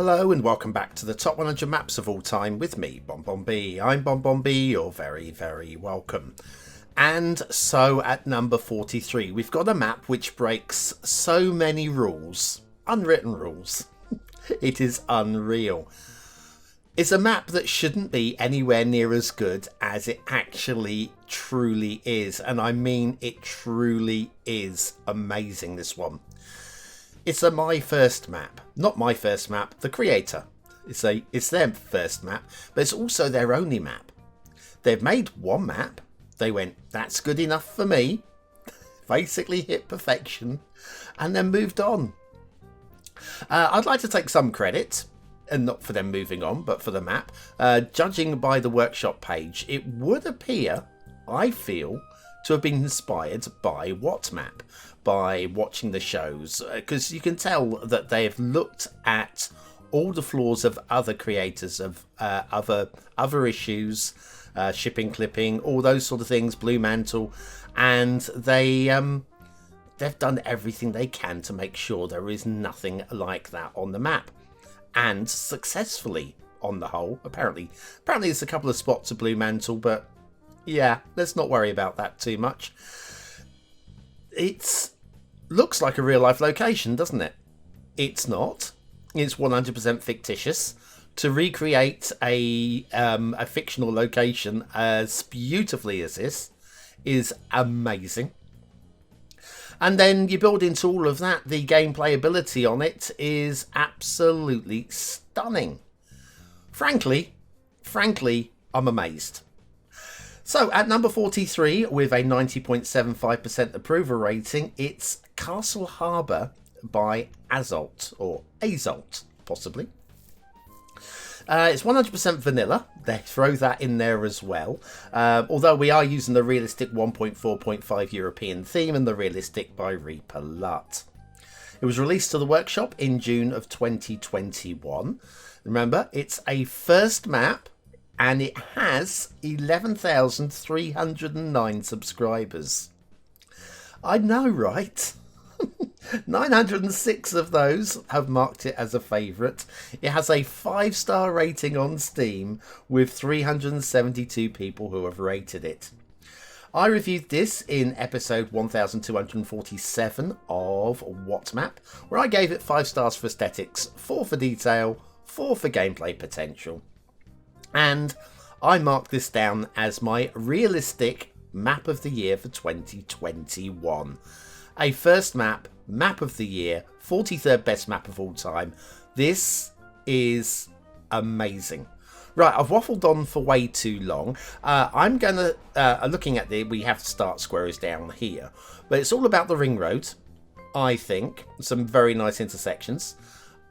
Hello and welcome back to the top 100 maps of all time with me, BonBonB. I'm BonBonB, you're very, very welcome. And so at number 43, we've got a map which breaks so many rules, unwritten rules. It is unreal. It's a map that shouldn't be anywhere near as good as it actually truly is. And I mean, it truly is amazing, this one. It's my first map. Not my first map, the creator. It's their first map, but it's also their only map. They've made one map. They went, that's good enough for me. Basically hit perfection and then moved on. I'd like to take some credit, and not for them moving on, but for the map. Judging by the workshop page, it would appear, I feel, to have been inspired by what map? By watching the shows, because you can tell that they have looked at all the flaws of other creators of other issues, shipping clipping, all those sort of things, Blue Mantle, and they've done everything they can to make sure there is nothing like that on the map, and successfully on the whole. Apparently there's a couple of spots of Blue Mantle, but yeah, let's not worry about that too much. It looks like a real life location, doesn't it? It's not. It's 100% fictitious. To recreate a fictional location as beautifully as this is amazing. And then you build into all of that, the gameplay ability on it is absolutely stunning. Frankly, I'm amazed. So at number 43, with a 90.75% approval rating, it's Castle Harbour by Azolt, or Azolt, possibly. It's 100% vanilla. They throw that in there as well. Although we are using the realistic 1.4.5 European theme and the realistic by Reaper Lut. It was released to the workshop in June of 2021. Remember, it's a first map. And it has 11,309 subscribers. I know, right? 906 of those have marked it as a favourite. It has a 5-star rating on Steam with 372 people who have rated it. I reviewed this in episode 1247 of What Map, where I gave it 5 stars for aesthetics, 4 for detail, 4 for gameplay potential. And I marked this down as my realistic map of the year for 2021. A first map of the year, 43rd best map of all time. This is amazing. Right, I've waffled on for way too long. I'm going to, looking at we have to start squares down here. But it's all about the ring road, I think. Some very nice intersections.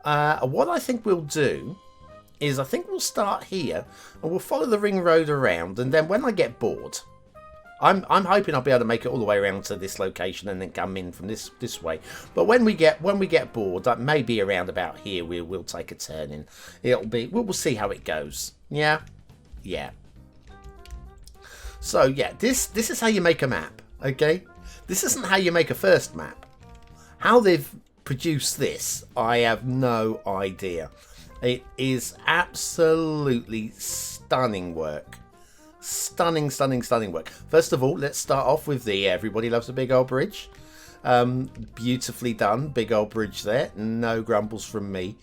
What I think we'll do is I think we'll start here and we'll follow the ring road around, and then when I get bored, I'm hoping I'll be able to make it all the way around to this location and then come in from this way. But when we get bored, that may be around about here, we'll take a turn in. We'll see how it goes. Yeah. So yeah, this is how you make a map. Okay, this isn't how you make a first map. How they've produced this, I have no idea. It is absolutely stunning work. Stunning work. First of all, let's start off with the Everybody Loves a Big Old Bridge. Beautifully done. Big old bridge there. No grumbles from me.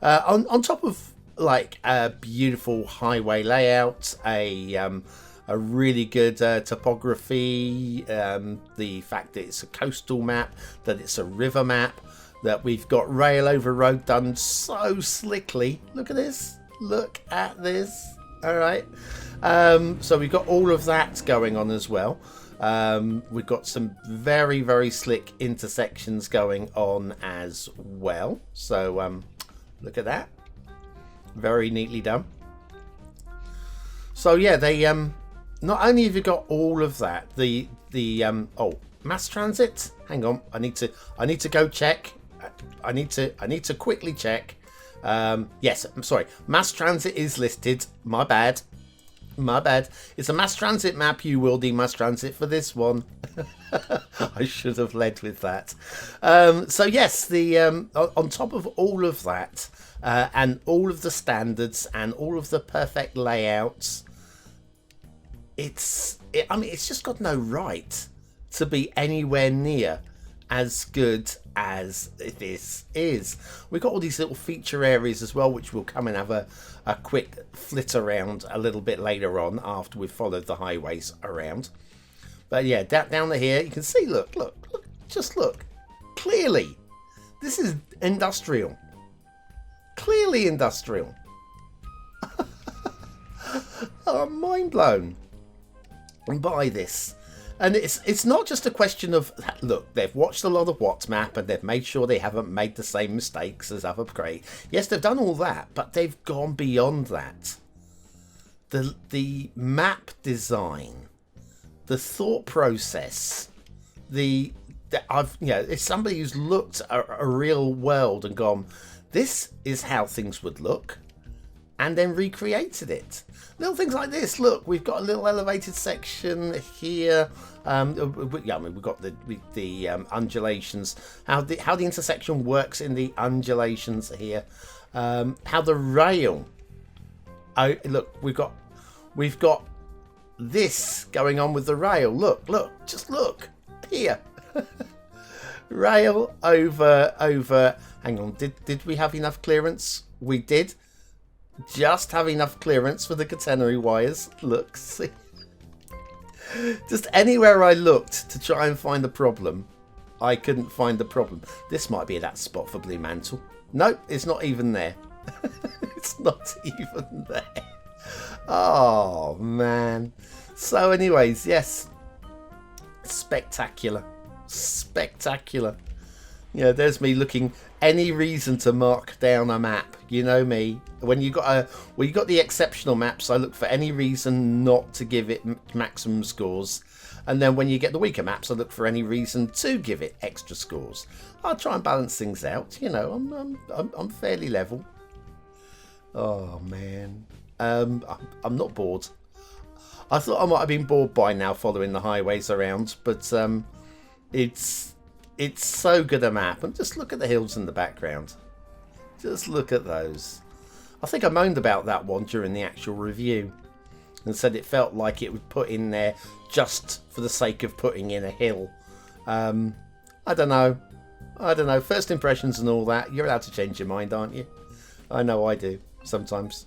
On top of like a beautiful highway layout, a really good topography, the fact that it's a coastal map, that it's a river map, that we've got rail over road done so slickly. Look at this. All right. So we've got all of that going on as well. We've got some very, very slick intersections going on as well. So look at that. Very neatly done. So yeah, they not only have you got all of that, the mass transit. Hang on, I need to go check. I need to quickly check. Yes, I'm sorry. Mass transit is listed. My bad. My bad. It's a mass transit map. You will need mass transit for this one. I should have led with that. So yes, the on top of all of that, and all of the standards and all of the perfect layouts, I mean, it's just got no right to be anywhere near as good as this is. We've got all these little feature areas as well, which we'll come and have a quick flit around a little bit later on after we've followed the highways around. But yeah, down here you can see, look, just look. Clearly, this is industrial. Clearly industrial. Oh, I'm mind blown by this. And it's not just a question of, look, they've watched a lot of What's Map and they've made sure they haven't made the same mistakes as other creators. Yes, they've done all that, but they've gone beyond that. The map design, the thought process, it's somebody who's looked at a real world and gone, this is how things would look, and then recreated it. Little things like this. Look, we've got a little elevated section here. We've got the undulations. How the intersection works in the undulations here. How the rail. Oh, look, we've got this going on with the rail. Look, just look here. Rail over. Hang on. Did we have enough clearance? We did. Just have enough clearance for the catenary wires. Look, see. Just anywhere I looked to try and find the problem, I couldn't find the problem. This might be that spot for Blue Mantle. Nope, it's not even there. It's not even there. Oh, man. So anyways, yes. Spectacular. Spectacular. Yeah, there's me looking any reason to mark down a map. You know me. When you got the exceptional maps, I look for any reason not to give it maximum scores. And then when you get the weaker maps, I look for any reason to give it extra scores. I'll try and balance things out. You know, I'm fairly level. Oh man, I'm not bored. I thought I might have been bored by now following the highways around, but it's so good a map. And just look at the hills in the background. Just look at those. I think I moaned about that one during the actual review and said it felt like it was put in there just for the sake of putting in a hill. I don't know. First impressions and all that. You're allowed to change your mind, aren't you? I know I do sometimes.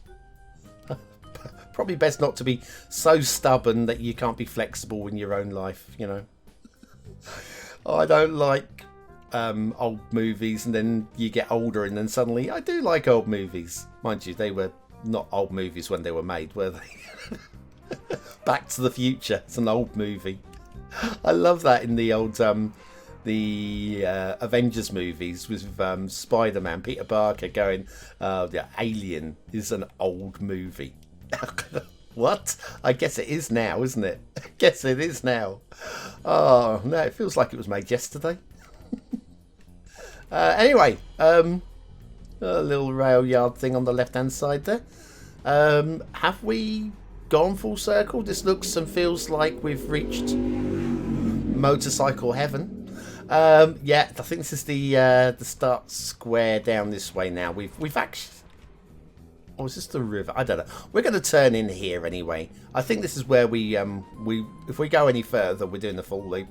Probably best not to be so stubborn that you can't be flexible in your own life, you know. I don't like old movies, and then you get older and then suddenly I do like old movies. Mind you, they were not old movies when they were made, were they? Back to the Future, it's an old movie. I love that in the old Avengers movies with Spider-Man, Peter Parker going, the Alien is an old movie. What? I guess it is now, isn't it? I guess it is now. Oh, no, it feels like it was made yesterday. Anyway, a little rail yard thing on the left-hand side there. Have we gone full circle? This looks and feels like we've reached motorcycle heaven. Yeah, I think this is the start square down this way now. We've actually... Or is this the river? I don't know. We're going to turn in here anyway. I think this is where we if we go any further, we're doing the full loop.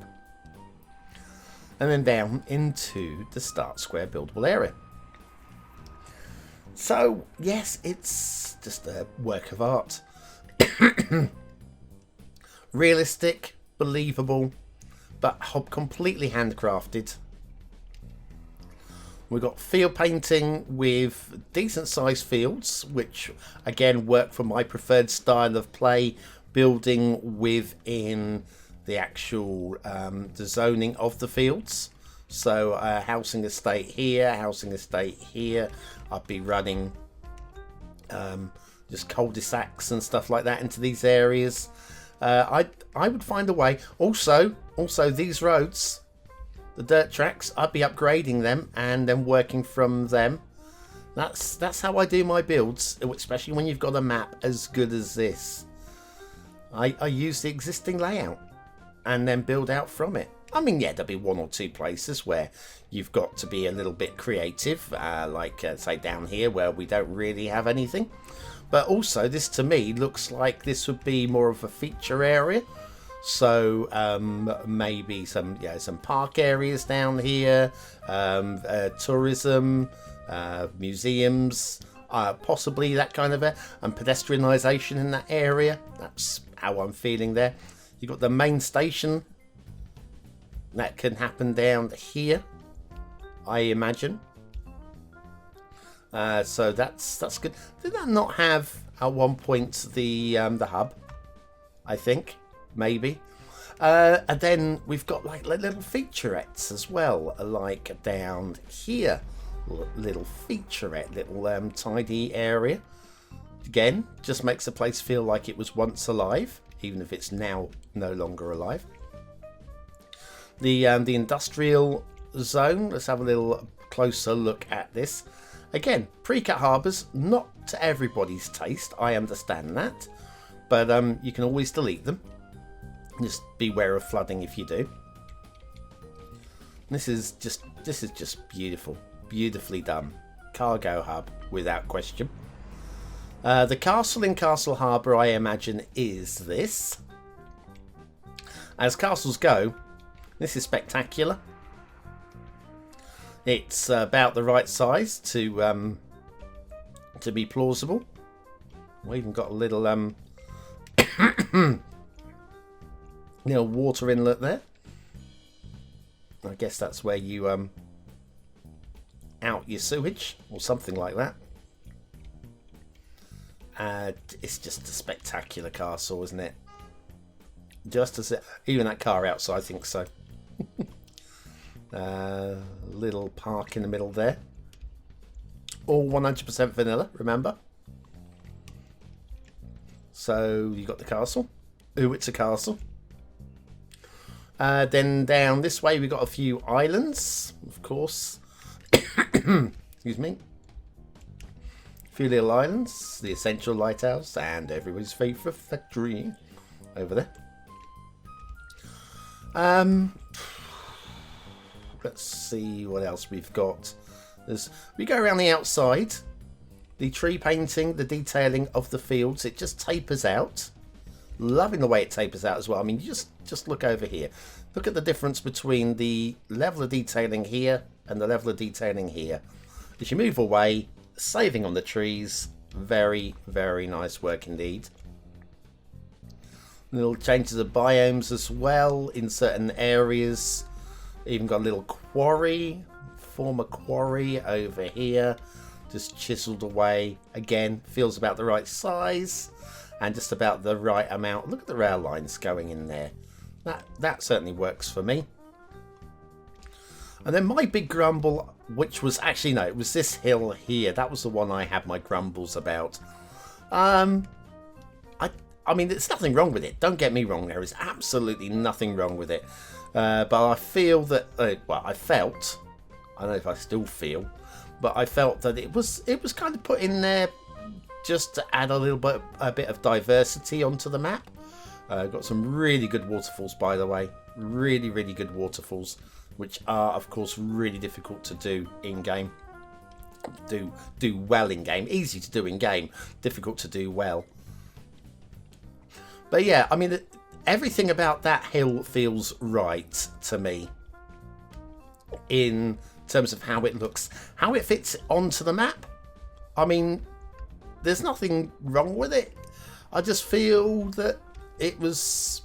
And then down into the start square buildable area. So, yes, it's just a work of art. Realistic, believable, but completely handcrafted. We've got field painting with decent sized fields, which again work for my preferred style of play, building within the actual the zoning of the fields. So housing estate here, housing estate here. I'd be running just cul-de-sacs and stuff like that into these areas. I would find a way. Also these roads, the dirt tracks, I'd be upgrading them and then working from them. That's how I do my builds, especially when you've got a map as good as this. I use the existing layout and then build out from it. I mean, yeah, there'll be one or two places where you've got to be a little bit creative, like say down here where we don't really have anything. But also, this to me looks like this would be more of a feature area. So maybe some park areas down here, tourism, museums, possibly that kind of and pedestrianisation in that area. That's how I'm feeling there. You've got the main station. That can happen down here, I imagine. So that's good. Did that not have at one point the hub? I think maybe. And then we've got like little featurettes as well, like down here, little featurette, little tidy area. Again, just makes the place feel like it was once alive, even if it's now no longer alive. The industrial zone. Let's have a little closer look at this. Again, pre-cut harbours, not to everybody's taste. I understand that, but you can always delete them. Just beware of flooding if you do. This is just beautiful, beautifully done. Cargo hub without question. The castle in Castle Harbour, I imagine, is this. As castles go, this is spectacular. It's about the right size to be plausible. We even got a little little water inlet there. I guess that's where you out your sewage or something like that. It's just a spectacular castle, isn't it? Just as even that car outside thinks so. Little park in the middle there. All 100% vanilla, remember? So you got the castle. Ooh, it's a castle. Then down this way we got a few islands, of course. Excuse me. A few little islands, the Essential Lighthouse, and everybody's favourite factory over there. Let's see what else we've got. We go around the outside. The tree painting, the detailing of the fields, it just tapers out. Loving the way it tapers out as well. I mean, just look over here. Look at the difference between the level of detailing here and the level of detailing here. As you move away, saving on the trees. Very, very nice work indeed. Little changes of biomes as well in certain areas. Even got a little quarry, former quarry over here. Just chiseled away. Again, feels about the right size and just about the right amount. Look at the rail lines going in there. That certainly works for me. And then my big grumble, which was actually, no, it was this hill here. That was the one I had my grumbles about. I mean, there's nothing wrong with it. Don't get me wrong. There is absolutely nothing wrong with it. But I feel that, well, I felt, I don't know if I still feel, but I felt that it was kind of put in there just to add a bit of diversity onto the map. Got some really good waterfalls, by the way. Really, really good waterfalls, which are, of course, really difficult to do in game. Do well in game. Easy to do in game. Difficult to do well. But yeah, I mean, everything about that hill feels right to me. In terms of how it looks, how it fits onto the map. I mean, there's nothing wrong with it. I just feel that it was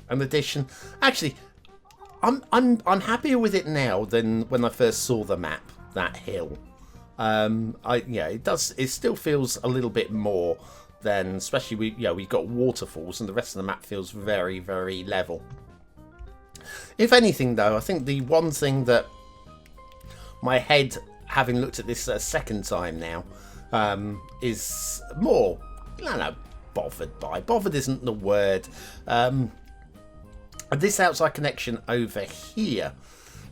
an addition. Actually, I'm happier with it now than when I first saw the map. That hill, it still feels a little bit more than, especially we've got waterfalls and the rest of the map feels very, very level. If anything, though, I think the one thing that my head, having looked at this a second time now, is more, bothered by. Bothered isn't the word. This outside connection over here.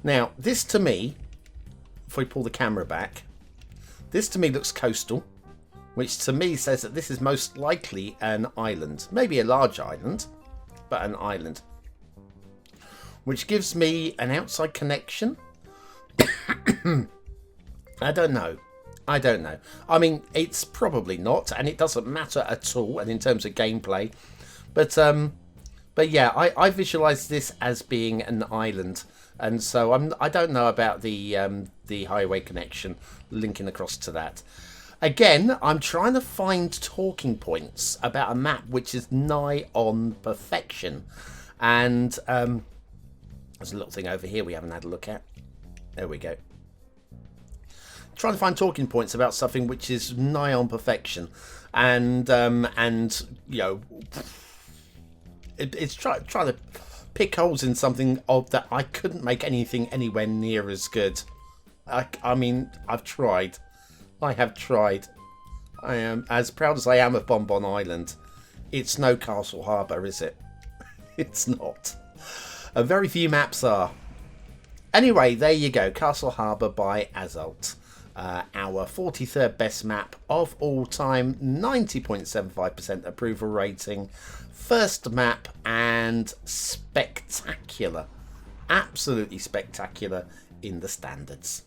Now, this to me, if we pull the camera back, this to me looks coastal. which to me says that this is most likely an island. Maybe a large island, but an island. Which gives me an outside connection. I don't know. I mean, it's probably not, and it doesn't matter at all, and in terms of gameplay. But yeah, I visualise this as being an island, and so I don't know about the highway connection linking across to that. Again, I'm trying to find talking points about a map which is nigh on perfection, and there's a little thing over here we haven't had a look at. There we go. Trying to find talking points about something which is nigh on perfection, and you know, it's trying to pick holes in something of that I couldn't make anything anywhere near as good. I mean, I've tried. I have tried. I am as proud as I am of Bonbon Island. It's no Castle Harbour, is it? It's not. Very few maps are. Anyway, there you go. Castle Harbour by Azalt. Our 43rd best map of all time. 90.75% approval rating. First map, and spectacular. Absolutely spectacular in the standards.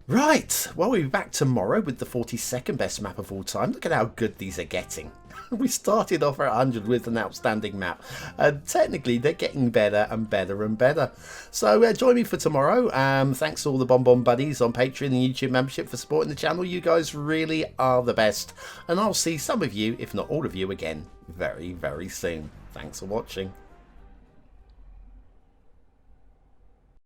Right, well, we'll be back tomorrow with the 42nd best map of all time. Look at how good these are getting. We started off at 100 with an outstanding map, and technically they're getting better and better and better. So join me for tomorrow. Thanks to all the BonBon buddies on Patreon and YouTube membership for supporting the channel. You guys really are the best, and I'll see some of you, if not all of you, again very, very soon. Thanks for watching.